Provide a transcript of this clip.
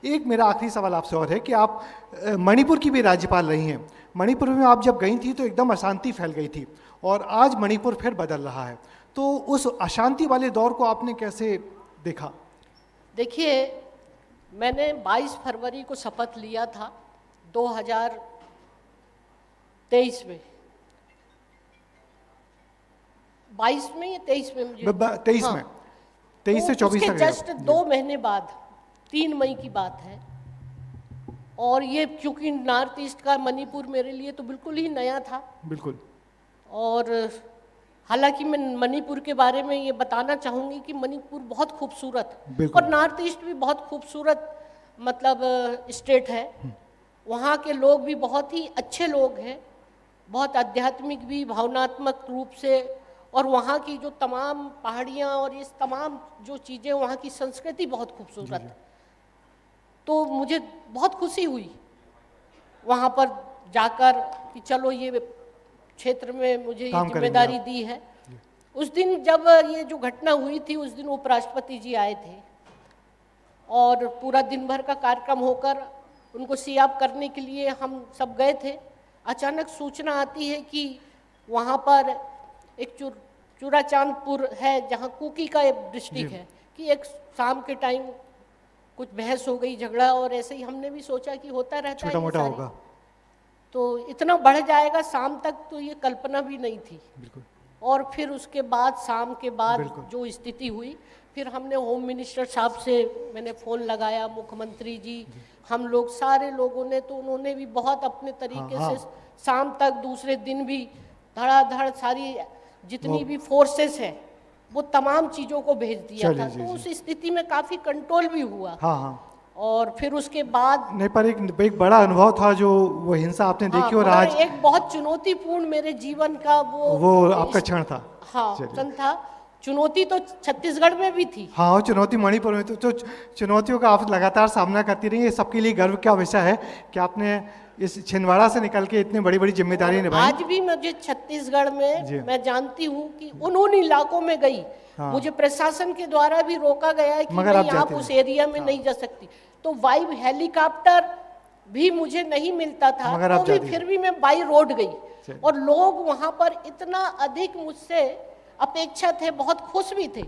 एक मेरा आखिरी सवाल आपसे और है कि आप मणिपुर की भी राज्यपाल रही हैं। मणिपुर में आप जब गई थी तो एकदम अशांति फैल गई थी और आज मणिपुर फिर बदल रहा है, तो उस अशांति वाले दौर को आपने कैसे देखा? देखिए, मैंने 22 फरवरी को शपथ लिया था 2023 में, 22 में या 23 में मुझे 23 हाँ, में, 23 से तो 24 उसके तक जस्ट 2 महीने बाद 3 मई की बात है। और ये क्योंकि नॉर्थ ईस्ट का मणिपुर मेरे लिए तो बिल्कुल ही नया था। बिल्कुल। और हालांकि मैं मणिपुर के बारे में ये बताना चाहूँगी कि मणिपुर बहुत खूबसूरत बिल्कुल। और नॉर्थ ईस्ट भी बहुत खूबसूरत मतलब स्टेट है। वहाँ के लोग भी बहुत ही अच्छे लोग हैं, बहुत आध्यात्मिक भी, भावनात्मक रूप से। और वहाँ की जो तमाम पहाड़ियाँ और इस तमाम जो चीज़ें, वहाँ की संस्कृति बहुत खूबसूरत। तो मुझे बहुत खुशी हुई वहाँ पर जाकर कि चलो ये क्षेत्र में मुझे ये जिम्मेदारी दी है। उस दिन जब ये जो घटना हुई थी, उस दिन उपराष्ट्रपति जी आए थे और पूरा दिन भर का कार्यक्रम होकर उनको सियाब करने के लिए हम सब गए थे। अचानक सूचना आती है कि वहाँ पर एक चूड़ाचांदपुर है जहाँ कुकी का एक डिस्ट्रिक्ट है, कि एक शाम के टाइम कुछ बहस हो गई, झगड़ा, और ऐसे ही हमने भी सोचा कि होता रहता है, छोटा मोटा होगा, तो इतना बढ़ जाएगा शाम तक, तो ये कल्पना भी नहीं थी। बिल्कुल। और फिर उसके बाद शाम के बाद जो स्थिति हुई, फिर हमने होम मिनिस्टर साहब से मैंने फ़ोन लगाया, मुख्यमंत्री जी, हम लोग सारे लोगों ने, तो उन्होंने भी बहुत अपने तरीके से शाम तक, दूसरे दिन भी धड़ाधड़ सारी जितनी भी फोर्सेस है वो तमाम चीज़ों को भेज दिया था। तो उस स्थिति में काफ़ी कंट्रोल भी हुआ। और फिर उसके बाद नहीं, पर एक बड़ा अनुभव था जो वो हिंसा आपने देखी। और आज एक बहुत चुनौतीपूर्ण मेरे जीवन का वो आपका क्षण था। हाँ, क्षण था। चुनौती तो छत्तीसगढ़ में भी थी। हाँ, और चुनौती मणिपुर में तो चुनौतियों का आप लगातार सामना करती रही। ये सबके लिए गर्व का विषय है कि आपने इस छिंदवाड़ा से निकल के इतनी बड़ी बड़ी जिम्मेदारी निभाई। आज भी मुझे छत्तीसगढ़ में मैं जानती हूँ कि उन इलाकों में गई, मुझे प्रशासन के द्वारा भी रोका गया है कि नहीं, आप उस एरिया में नहीं जा सकती। तो बाई हेलीकॉप्टर भी मुझे नहीं मिलता था, तो भी फिर भी मैं बाई रोड गई। और लोग वहाँ पर इतना अधिक मुझसे अपेक्षा थे, बहुत खुश भी थे